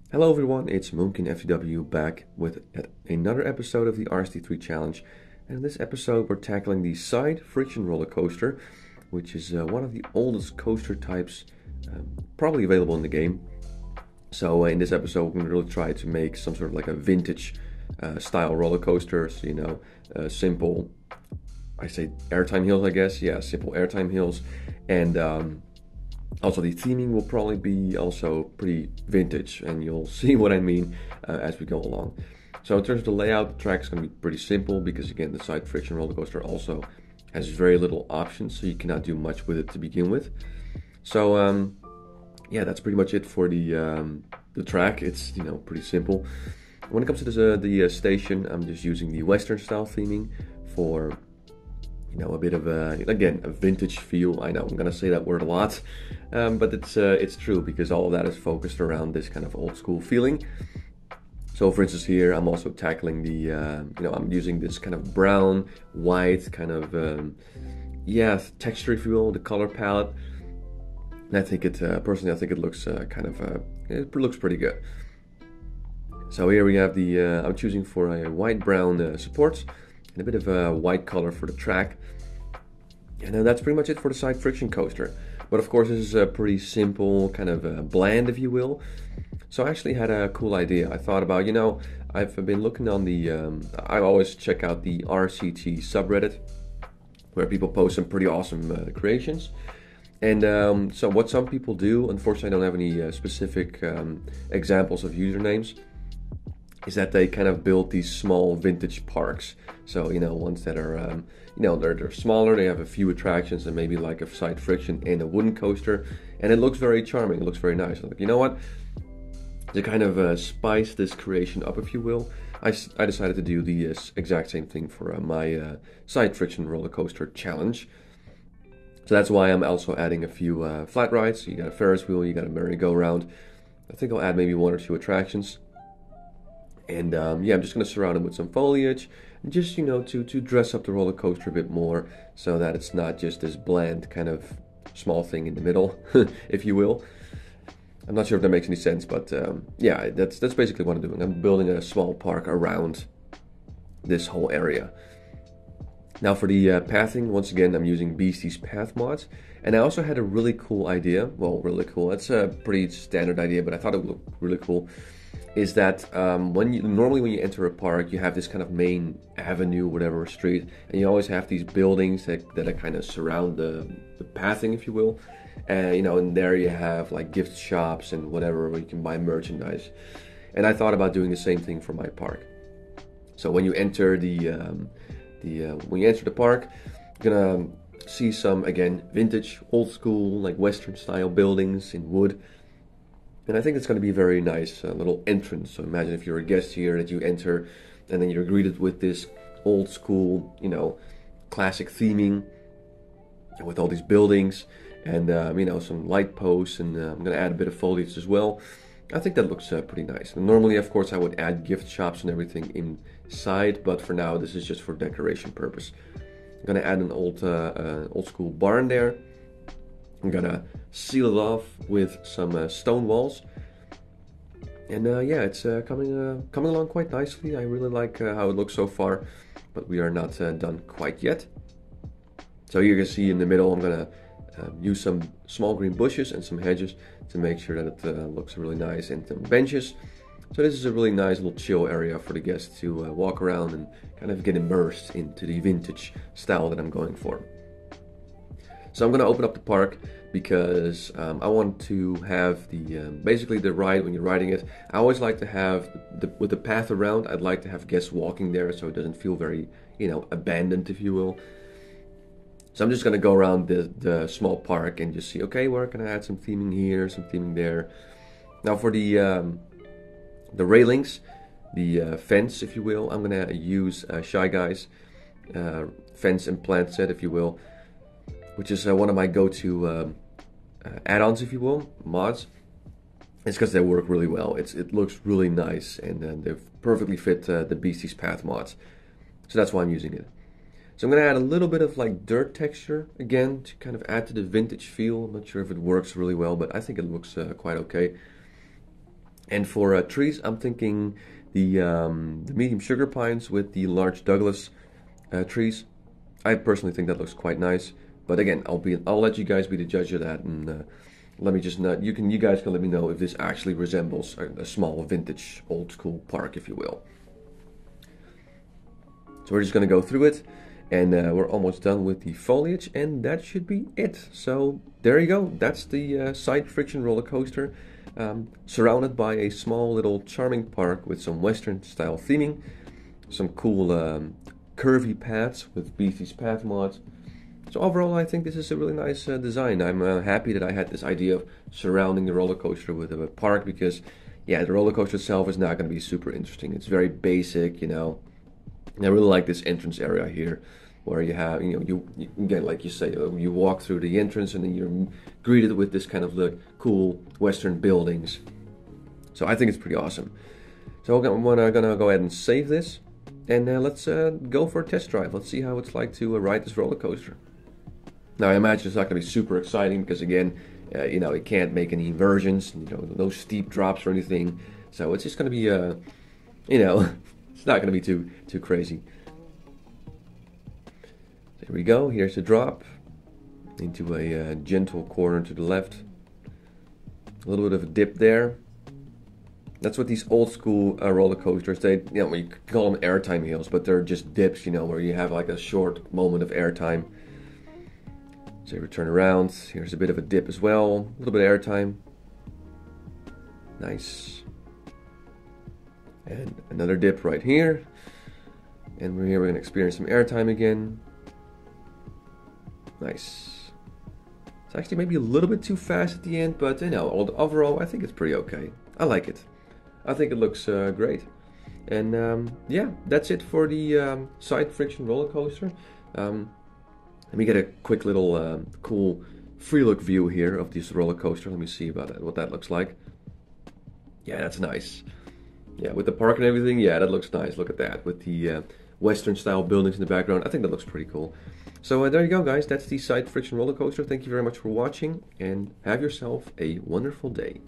Hello everyone, it's Mumkin FTW back with another episode of the RCT3 challenge. And in this episode we're tackling the side friction roller coaster, which is one of the oldest coaster types probably available in the game. So in this episode we're going to really try to make some sort of like a vintage style roller coaster. So, simple, I say airtime hills, I guess. Yeah, simple airtime hills. And also, the theming will probably be also pretty vintage, and you'll see what I mean as we go along. So in terms of the layout, the track is going to be pretty simple because, again, the side friction roller coaster also has very little options, so you cannot do much with it to begin with. So yeah, that's pretty much it for the track. It's pretty simple. When it comes to the station, I'm just using the Western style theming for a bit of again, a vintage feel. I know I'm gonna say that word a lot, but it's true because all of that is focused around this kind of old school feeling. So for instance here, I'm also tackling the, I'm using this kind of brown, white kind of, texture, if you will, the color palette. And I think personally, I think it looks it looks pretty good. So here we have I'm choosing for a white-brown supports, and a bit of a white color for the track. And then that's pretty much it for the side friction coaster. But of course this is a pretty simple, kind of bland, if you will. So I actually had a cool idea. I thought about, I've been looking on I always check out the RCT subreddit, where people post some pretty awesome creations. And so what some people do, unfortunately I don't have any specific examples of usernames, is that they kind of build these small vintage parks. So, ones that are, they're smaller, they have a few attractions and maybe like a side friction and a wooden coaster. And it looks very charming, it looks very nice. I'm like, you know what? To kind of spice this creation up, if you will, I decided to do the exact same thing for my side friction roller coaster challenge. So that's why I'm also adding a few flat rides. So you got a Ferris wheel, you got a merry-go-round. I think I'll add maybe one or two attractions. And yeah, I'm just going to surround it with some foliage, just, to dress up the roller coaster a bit more, so that it's not just this bland kind of small thing in the middle, if you will. I'm not sure if that makes any sense, but yeah, that's basically what I'm doing. I'm building a small park around this whole area. Now for the pathing, once again, I'm using Beastie's path mods. And I also had a really cool idea. Well, really cool. It's a pretty standard idea, but I thought it would look really cool. Is that normally when you enter a park, you have this kind of main avenue, whatever, street, and you always have these buildings that are kind of surround the pathing, if you will. And and there you have like gift shops and whatever, where you can buy merchandise. And I thought about doing the same thing for my park. So when you enter the park, you're gonna see some, again, vintage, old school, like Western style buildings in wood. And I think it's going to be a very nice little entrance. So imagine if you're a guest here, that you enter and then you're greeted with this old school, classic theming with all these buildings and, some light posts. And I'm going to add a bit of foliage as well. I think that looks pretty nice. And normally, of course, I would add gift shops and everything inside. But for now, this is just for decoration purpose. I'm going to add an old school barn there. I'm gonna seal it off with some stone walls, and yeah, it's coming along quite nicely. I really like how it looks so far, but we are not done quite yet. So you can see in the middle, I'm gonna use some small green bushes and some hedges to make sure that it looks really nice, and some benches. So this is a really nice little chill area for the guests to walk around and kind of get immersed into the vintage style that I'm going for. So I'm going to open up the park because I want to have basically the ride, when you're riding it, I always like to have, with the path around, I'd like to have guests walking there so it doesn't feel very, abandoned, if you will. So I'm just going to go around the small park and just see, okay, where can I add some theming here, some theming there. Now for the railings, the fence, if you will, I'm going to use Shy Guy's fence and plant set, if you will, which is one of my go-to add-ons, if you will, mods. It's because they work really well. It looks really nice, and they've perfectly fit the Beastie's Path mods. So that's why I'm using it. So I'm going to add a little bit of like dirt texture, again, to kind of add to the vintage feel. I'm not sure if it works really well, but I think it looks quite okay. And for trees, I'm thinking the medium sugar pines with the large Douglas trees. I personally think that looks quite nice. But again, I'll let you guys be the judge of that, and let me just not. You guys can let me know if this actually resembles a small vintage old school park, if you will. So we're just gonna go through it, and we're almost done with the foliage, and that should be it. So there you go. That's the side friction roller coaster, surrounded by a small little charming park with some Western style theming, some cool curvy paths with Beefy's path mods. So overall, I think this is a really nice design. I'm happy that I had this idea of surrounding the roller coaster with a park because, yeah, the roller coaster itself is not going to be super interesting. It's very basic, you know. And I really like this entrance area here, where you have, you again, like you say, you walk through the entrance and then you're greeted with this kind of cool Western buildings. So I think it's pretty awesome. So I'm gonna go ahead and save this, and let's go for a test drive. Let's see how it's like to ride this roller coaster. Now I imagine it's not going to be super exciting because again, it can't make any inversions, no steep drops or anything. So it's just going to be, it's not going to be too crazy. There we go. Here's the drop into a gentle corner to the left. A little bit of a dip there. That's what these old school roller coasters, you call them airtime hills, but they're just dips, where you have like a short moment of airtime. So we turn around, here's a bit of a dip as well, a little bit of airtime. Nice. And another dip right here. And we're going to experience some airtime again. Nice. It's actually maybe a little bit too fast at the end, but overall I think it's pretty okay. I like it. I think it looks great. And yeah, that's it for the side friction roller coaster. Let me get a quick little cool free look view here of this roller coaster. Let me see what that looks like. Yeah, that's nice. Yeah, with the park and everything, yeah, that looks nice. Look at that, with the Western style buildings in the background. I think that looks pretty cool. So there you go, guys. That's the side friction roller coaster. Thank you very much for watching, and have yourself a wonderful day.